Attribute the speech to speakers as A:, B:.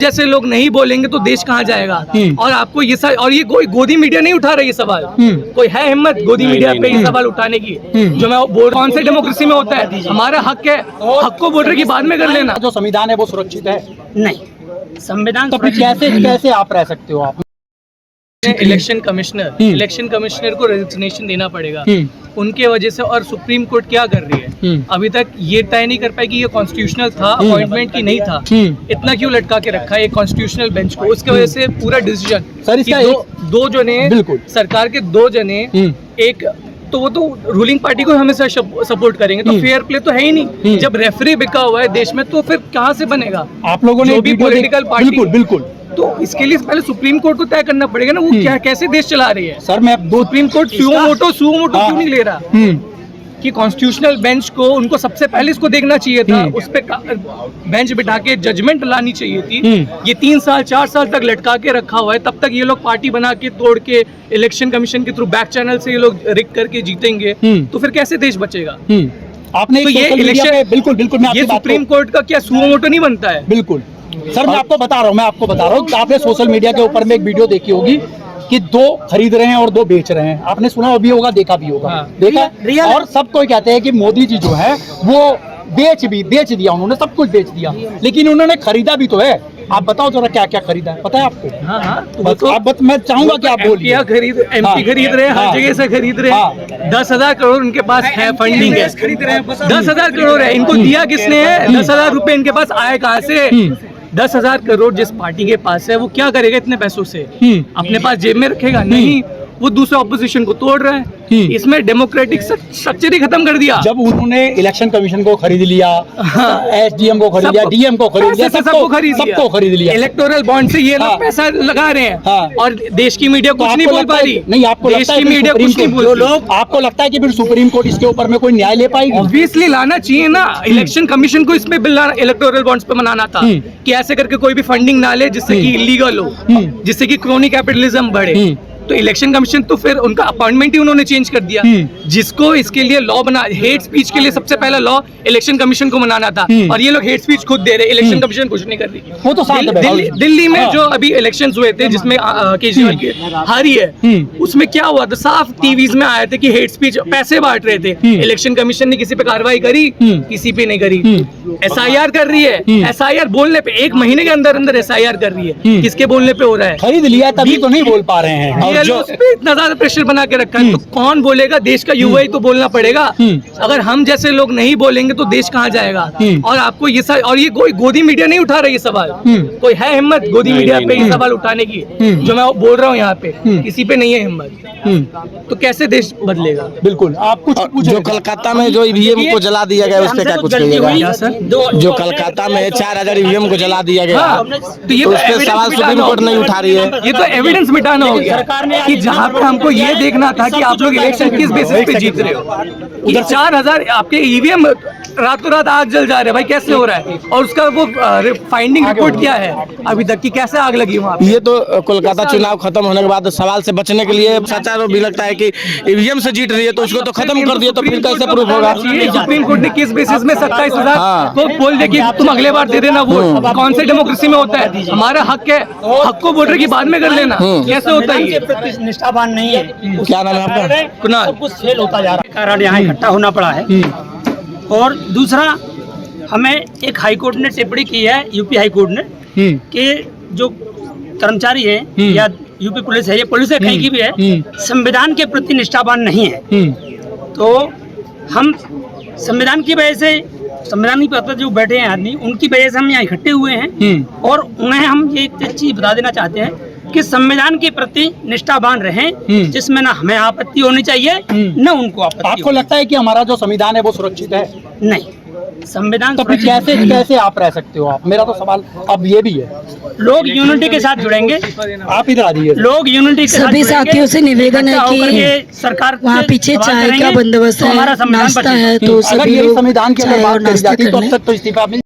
A: जैसे लोग नहीं बोलेंगे तो देश कहाँ जाएगा। और आपको ये और ये कोई गोदी मीडिया नहीं उठा रहा ये सवाल। कोई है हिम्मत गोदी मीडिया पे ये सवाल उठाने की? जो मैं बोल कौन से डेमोक्रेसी में होता है? हमारा हक है, हक को वोटर की बाद में कर लेना।
B: जो संविधान है वो सुरक्षित है
C: नहीं, संविधान
B: तो फिर कैसे आप रह सकते हो? आप
A: इलेक्शन कमिश्नर को रेजिग्नेशन देना पड़ेगा उनके वजह से। और सुप्रीम कोर्ट क्या कर रही है अभी तक ये तय नहीं कर पाई कि ये कॉन्स्टिट्यूशनल था अपॉइंटमेंट की नहीं था। इतना क्यों लटका के रखा है कॉन्स्टिट्यूशनल बेंच को? उसके वजह से पूरा डिसीजन
B: सर इसका
A: दो जने
B: बिल्कुल
A: सरकार के दो जने एक तो वो तो रूलिंग पार्टी को हमेशा सपोर्ट करेंगे। तो फेयर प्ले तो है ही नहीं। जब रेफरी बिका हुआ है देश में तो फिर कहाँ से बनेगा?
B: आप लोगों ने
A: जो भी पॉलिटिकल पार्टी
B: बिल्कुल
A: तो इसके लिए पहले सुप्रीम कोर्ट को तय करना पड़ेगा ना वो क्या कैसे देश चला रही है।
B: सर मैं
A: सुप्रीम कोर्ट सुओ मोटो क्यों नहीं ले रहा कि कॉन्स्टिट्यूशनल बेंच को उनको सबसे पहले इसको देखना चाहिए था। उस पे बेंच बिठा के जजमेंट लानी चाहिए थी। ये 3 साल 4 साल तक लटका के रखा हुआ है। तब तक ये लोग पार्टी बना के तोड़ के इलेक्शन कमीशन के थ्रू बैक चैनल से ये लोग रिग करके जीतेंगे तो फिर कैसे देश बचेगा?
B: आपने
A: तो ये इलेक्शन
B: बिल्कुल
A: ये सुप्रीम कोर्ट का क्या सुओ मोटो नहीं बनता है?
B: बिल्कुल सर मैं आपको बता रहा हूँ आपने सोशल मीडिया के ऊपर में एक वीडियो देखी होगी कि 2 खरीद रहे हैं और 2 बेच रहे हैं। आपने सुना भी होगा, देखा भी होगा। देखा और सब कोई कहते हैं कि मोदी जी जो है वो बेच दिया, उन्होंने सब कुछ बेच दिया, लेकिन उन्होंने खरीदा भी तो है। आप बताओ जरा क्या क्या खरीदा है, पता है आपको?
A: तो
B: आप मैं चाहूंगा कि आप बोलिए।
A: एमपी खरीद रहे हैं, हर जगह से खरीद रहे हैं। 10,000 करोड़ उनके पास है, फंडिंग है। 10,000 करोड़ है, इनको दिया किसने है? 10,000 रुपए इनके पास आए कहाँ से? 10,000 करोड़ जिस पार्टी के पास है वो क्या करेगा इतने पैसों से? अपने पास जेब में रखेगा? नहीं, वो दूसरे ऑपोजिशन को तोड़ रहा है। इसमें डेमोक्रेटिक स्ट्रक्चर ही खत्म कर दिया।
B: जब उन्होंने इलेक्शन कमीशन को खरीद लिया, एसडीएम को खरीद लिया, डीएम को खरीद लिया, सबको खरीद लिया।
A: इलेक्टोरल बॉन्ड से ये लोग पैसा लगा रहे हैं और देश की मीडिया कुछ नहीं बोल पा रही।
B: नहीं, आपको
A: देश की मीडिया कुछ नहीं बोल रही।
B: आपको लगता है कि फिर सुप्रीम कोर्ट इसके ऊपर में कोई न्याय ले पाएगी?
A: ऑब्वियसली लाना चाहिए ना। इलेक्शन कमीशन को इसमें बिल इलेक्टोरल बॉन्ड्स पे बनाना था कि ऐसे करके कोई भी फंडिंग ना ले जिससे कि इलीगल हो, जिससे कि क्रोनी कैपिटलिज्म बढ़े। तो इलेक्शन कमीशन तो फिर उनका अपॉइंटमेंट ही उन्होंने चेंज कर दिया। जिसको इसके लिए लॉ बना, हेट स्पीच के लिए सबसे पहला लॉ इलेक्शन कमीशन को बनाना था और ये लोग हेट स्पीच खुद दे रहे। इलेक्शन कमीशन कुछ नहीं कर रही।
B: वो तो
A: दिल्ली में जो अभी इलेक्शंस हुए थे जिसमें केजरीवाल की हारी है, उसमें क्या हुआ था? साफ टीवीज में आए थे कि हेट स्पीच पैसे बांट रहे थे। इलेक्शन कमीशन ने किसी पे कार्रवाई करी? किसी पे नहीं करी। SIR कर रही है। SIR बोलने पे 1 महीने के अंदर अंदर SIR कर रही है। किसके बोलने पे हो रहा है?
B: खरीद लिया तभी तो नहीं बोल पा रहे हैं।
A: इतना ज्यादा प्रेशर बना के रखा है तो कौन बोलेगा? देश का युवा ही तो बोलना पड़ेगा। अगर हम जैसे लोग नहीं बोलेंगे तो देश कहाँ जाएगा? और आपको ये कोई गोदी मीडिया नहीं उठा रहा ये सवाल। कोई है हिम्मत गोदी मीडिया पे ये सवाल उठाने की? जो मैं बोल रहा हूँ यहाँ पे किसी पे नहीं है हिम्मत। तो कैसे देश बदलेगा?
B: बिल्कुल। आप कुछ
D: जो कोलकाता में जो ईवीएम को जला दिया गया उस पे क्या कुछ कहिएगा? जो कोलकाता में 4,000 ईवीएम को जला दिया गया
A: तो ये
D: उस पे सवाल सुप्रीम कोर्ट नहीं उठा रही है।
A: ये तो एविडेंस मिटाना हो गया कि जहाँ पे हमको ये देखना था कि आप लोग इलेक्शन किस बेसिस पे जीत रहे हो। उधर 4,000 आपके ईवीएम रातों रात आग जल जा रहे हैं भाई, कैसे हो रहा है? और उसका वो फाइंडिंग रिपोर्ट क्या है अभी तक की? कैसे आग लगी वहाँ?
D: ये तो कोलकाता चुनाव खत्म होने के बाद सवाल से बचने के लिए सच्चा भी लगता है कि ईवीएम से जीत रही है तो उसको तो खत्म कर दिया, तो फिर कैसे प्रूफ होगा?
A: सुप्रीम कोर्ट ने किस बेसिस में 27,000 को बोल दिया कि तुम अगले बार दे देना वोट? कौन से डेमोक्रेसी में होता है? हमारा हक है, हक को वोटर की बाद में कर लेना। कैसे होता है?
C: ये निष्ठावान नहीं है।
D: क्या नाम है आपका?
A: कुणाल।
C: सब कुछ फेल होता जा रहा है, कारण यहाँ इकट्ठा होना पड़ा है। और दूसरा, हमें एक हाई कोर्ट ने टिप्पणी की है, यूपी हाई कोर्ट ने, कि जो कर्मचारी है या यूपी पुलिस है, ये पुलिस है कहीं की भी है, संविधान के प्रति निष्ठावान नहीं है। तो हम संविधान की वजह से, संविधान की पत्र जो बैठे हैं आदमी, उनकी वजह से हम यहाँ इकट्ठे हुए हैं और उन्हें हम ये चीज बता देना चाहते हैं कि संविधान के प्रति निष्ठावान रहें, जिसमें ना हमें आपत्ति होनी चाहिए न उनको आपत्ति।
B: आपको लगता है कि हमारा जो संविधान है वो सुरक्षित है?
C: नहीं, संविधान
B: तो फिर कैसे आप रह सकते हो? आप, मेरा तो सवाल अब ये भी है।
C: लोग यूनिटी के साथ जुड़ेंगे।
B: आप इधर आ जाइए।
C: लोग यूनिटी के साथ
E: सभी साथियों से निवेदन है कि
C: सरकार
E: वहाँ पीछे चाय का बंदोबस्त है, नाश्ता है, तो
B: अगर
E: सभी
B: ये
E: लोग
B: संविधान की अगर
E: चाय और
B: बात करी
E: नाश्ता
B: जाती तो अब
E: करने
B: तक तो इस्तीफा